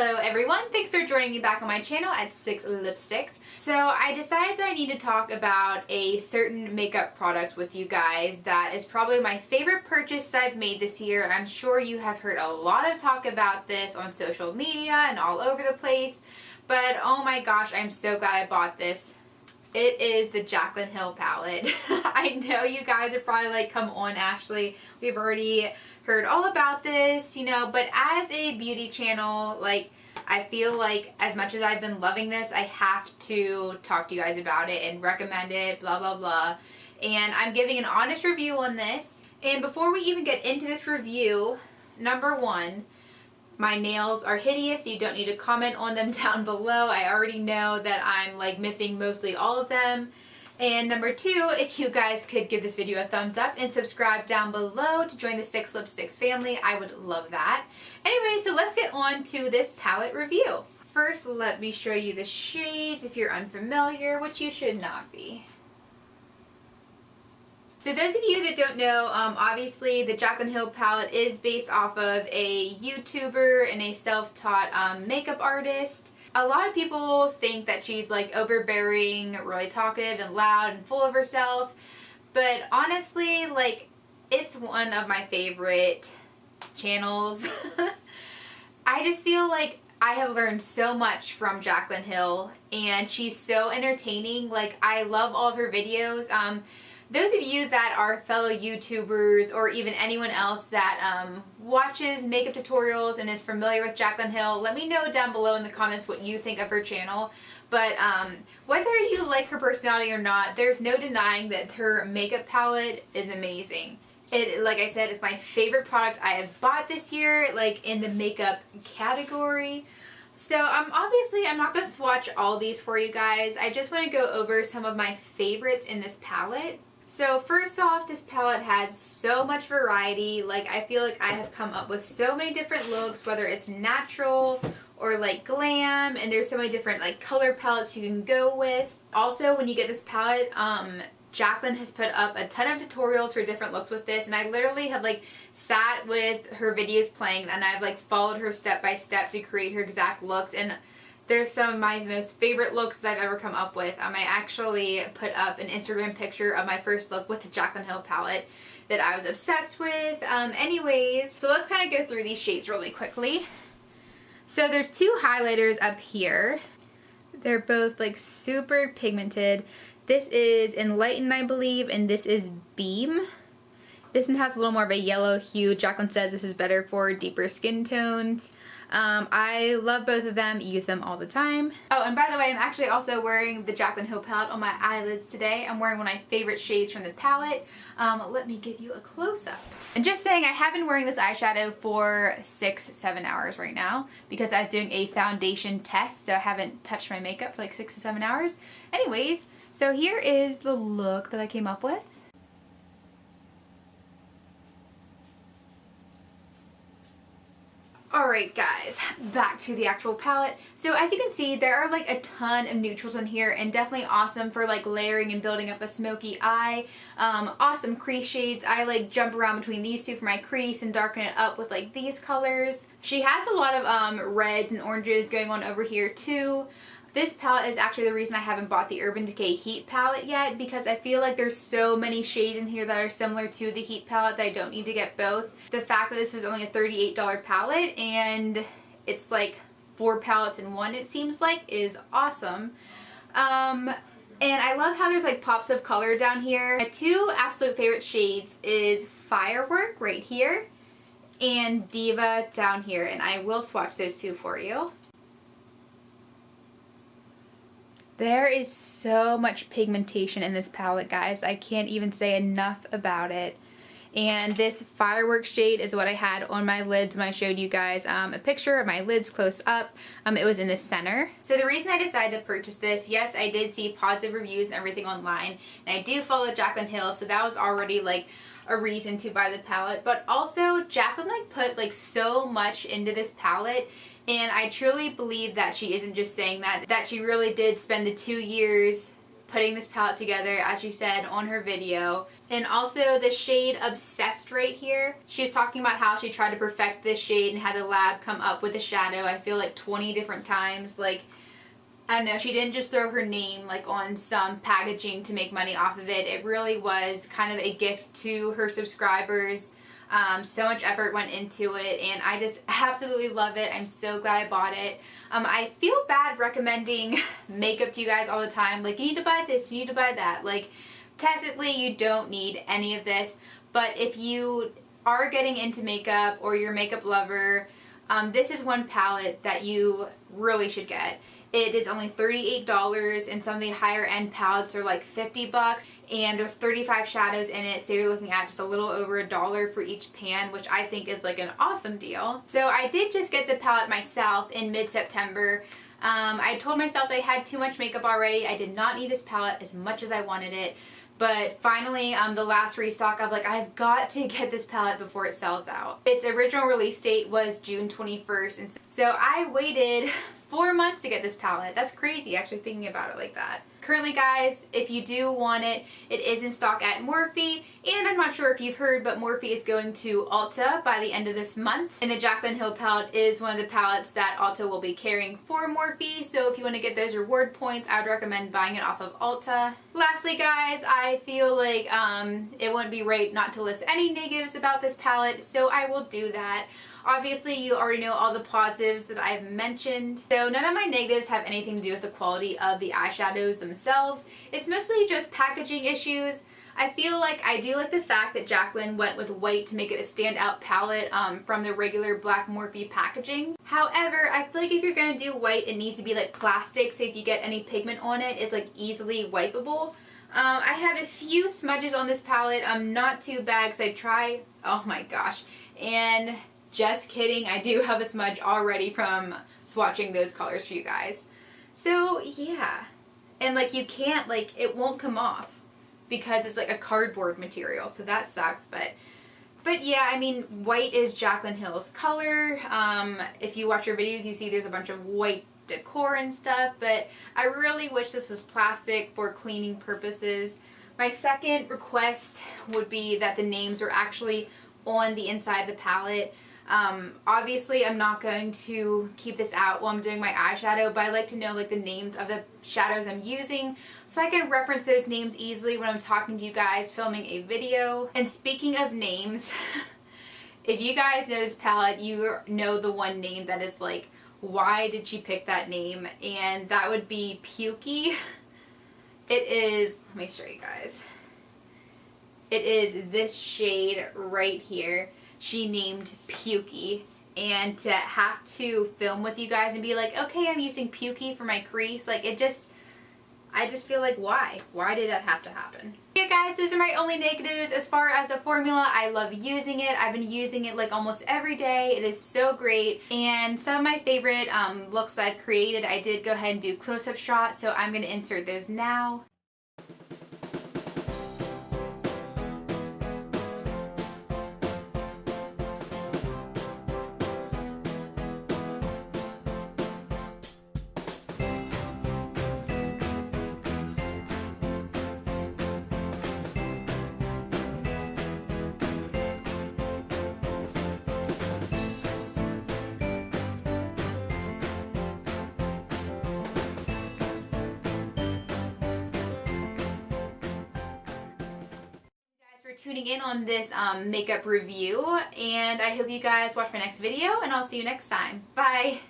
Hello everyone, thanks for joining me back on my channel at 6 Lipsticks. So I decided that I need to talk about a certain makeup product with you guys that is probably my favorite purchase I've made this year. I'm sure you have heard a lot of talk about this on social media and all over the place, but oh my gosh, I'm so glad I bought this. It is the Jaclyn Hill palette. I know you guys are probably like, come on Ashley, we've already heard all about this, you know, but as a beauty channel, like, I feel like as much as I've been loving this, I have to talk to you guys about it and recommend it, blah, blah, blah. And I'm giving an honest review on this. And before we even get into this review, number one, my nails are hideous. You don't need to comment on them down below. I already know that I'm like missing mostly all of them. And number two, if you guys could give this video a thumbs up and subscribe down below to join the 6 Lipsticks family, I would love that. Anyway, so let's get on to this palette review. First, let me show you the shades if you're unfamiliar, which you should not be. So those of you that don't know, obviously the Jaclyn Hill palette is based off of a YouTuber and a self-taught makeup artist. A lot of people think that she's like overbearing, really talkative and loud and full of herself, but honestly, like, it's one of my favorite channels. I just feel like I have learned so much from Jaclyn Hill and she's so entertaining. Like, I love all of her videos. Those of you that are fellow YouTubers or even anyone else that watches makeup tutorials and is familiar with Jaclyn Hill, let me know down below in the comments what you think of her channel. But whether you like her personality or not, there's no denying that her makeup palette is amazing. It, like I said, is my favorite product I have bought this year, like in the makeup category. So obviously I'm not going to swatch all these for you guys. I just want to go over some of my favorites in this palette. So first off, this palette has so much variety. Like, I feel like I have come up with so many different looks, whether it's natural or like glam, and there's so many different like color palettes you can go with. Also, when you get this palette, Jaclyn has put up a ton of tutorials for different looks with this, and I literally have like sat with her videos playing and I've like followed her step by step to create her exact looks, and there's some of my most favorite looks that I've ever come up with. I actually put up an Instagram picture of my first look with the Jaclyn Hill palette that I was obsessed with. Anyways, so let's kind of go through these shades really quickly. So there's two highlighters up here. They're both like super pigmented. This is Enlighten, I believe, and this is Beam. This one has a little more of a yellow hue. Jaclyn says this is better for deeper skin tones. I love both of them, use them all the time. Oh, and by the way, I'm actually also wearing the Jaclyn Hill palette on my eyelids today. I'm wearing one of my favorite shades from the palette. Let me give you a close-up. And just saying, I have been wearing this eyeshadow for 6-7 hours right now because I was doing a foundation test, so I haven't touched my makeup for like 6 to 7 hours. Anyways, so here is the look that I came up with. Alright guys, back to the actual palette. So as you can see, there are like a ton of neutrals in here and definitely awesome for like layering and building up a smoky eye. Awesome crease shades. I like jump around between these two for my crease and darken it up with like these colors. She has a lot of reds and oranges going on over here too. This palette is actually the reason I haven't bought the Urban Decay Heat palette yet, because I feel like there's so many shades in here that are similar to the Heat palette that I don't need to get both. The fact that this was only a $38 palette and it's like 4 palettes in one, it seems like, is awesome. And I love how there's like pops of color down here. My two absolute favorite shades is Firework right here and Diva down here, and I will swatch those two for you. There is so much pigmentation in this palette, guys. I can't even say enough about it. And this Fireworks shade is what I had on my lids when I showed you guys a picture of my lids close up. It was in the center. So the reason I decided to purchase this, yes, I did see positive reviews and everything online, and I do follow Jaclyn Hill, so that was already like a reason to buy the palette. But also, Jaclyn like put like so much into this palette, and I truly believe that she isn't just saying that she really did spend the 2 years putting this palette together, as she said on her video. And also the shade Obsessed right here. She's talking about how she tried to perfect this shade and had the lab come up with a shadow, I feel like 20 different times. Like, I don't know, she didn't just throw her name like on some packaging to make money off of it. It really was kind of a gift to her subscribers. So much effort went into it, and I just absolutely love it. I'm so glad I bought it. I feel bad recommending makeup to you guys all the time. Like, you need to buy this, you need to buy that. Like, technically you don't need any of this, but if you are getting into makeup or you're a makeup lover, this is one palette that you really should get. It is only $38, and some of the higher end palettes are like 50 bucks, and there's 35 shadows in it, so you're looking at just a little over $1 for each pan, which I think is like an awesome deal. So I did just get the palette myself in mid-September. I told myself I had too much makeup already. I did not need this palette as much as I wanted it. But finally, the last restock, I'm like, I've got to get this palette before it sells out. Its original release date was June 21st, and so I waited 4 months to get this palette. That's crazy, actually, thinking about it like that. Currently, guys, if you do want it, it is in stock at Morphe, and I'm not sure if you've heard, but Morphe is going to Ulta by the end of this month. And the Jaclyn Hill palette is one of the palettes that Ulta will be carrying for Morphe, so if you want to get those reward points, I would recommend buying it off of Ulta. Lastly, guys, I feel like it wouldn't be right not to list any negatives about this palette, so I will do that. Obviously, you already know all the positives that I've mentioned. So none of my negatives have anything to do with the quality of the eyeshadows themselves. It's mostly just packaging issues. I feel like I do like the fact that Jaclyn went with white to make it a standout palette from the regular black Morphe packaging. However, I feel like if you're going to do white, it needs to be like plastic, so if you get any pigment on it, it's like easily wipeable. I have a few smudges on this palette. Not too bad because I try. Oh my gosh. And just kidding, I do have a smudge already from swatching those colors for you guys. So yeah, and like you can't, like, it won't come off because it's like a cardboard material, so that sucks. But yeah, I mean, white is Jaclyn Hill's color. If you watch her videos, you see there's a bunch of white decor and stuff, but I really wish this was plastic for cleaning purposes. My second request would be that the names are actually on the inside of the palette. Obviously I'm not going to keep this out while I'm doing my eyeshadow, but I like to know like the names of the shadows I'm using so I can reference those names easily when I'm talking to you guys filming a video. And speaking of names, if you guys know this palette, you know the one name that is like, why did she pick that name? And that would be Pukey. It is, let me show you guys. It is this shade right here. She named Pukey, and to have to film with you guys and be like, okay, I'm using Pukey for my crease, like it just, I just feel like why did that have to happen? Yeah guys, those are my only negatives. As far as the formula, I love using it. I've been using it like almost every day. It is so great, and some of my favorite looks I've created, I did go ahead and do close-up shots, so I'm going to insert those now. For tuning in on this makeup review, and I hope you guys watch my next video, and I'll see you next time. Bye!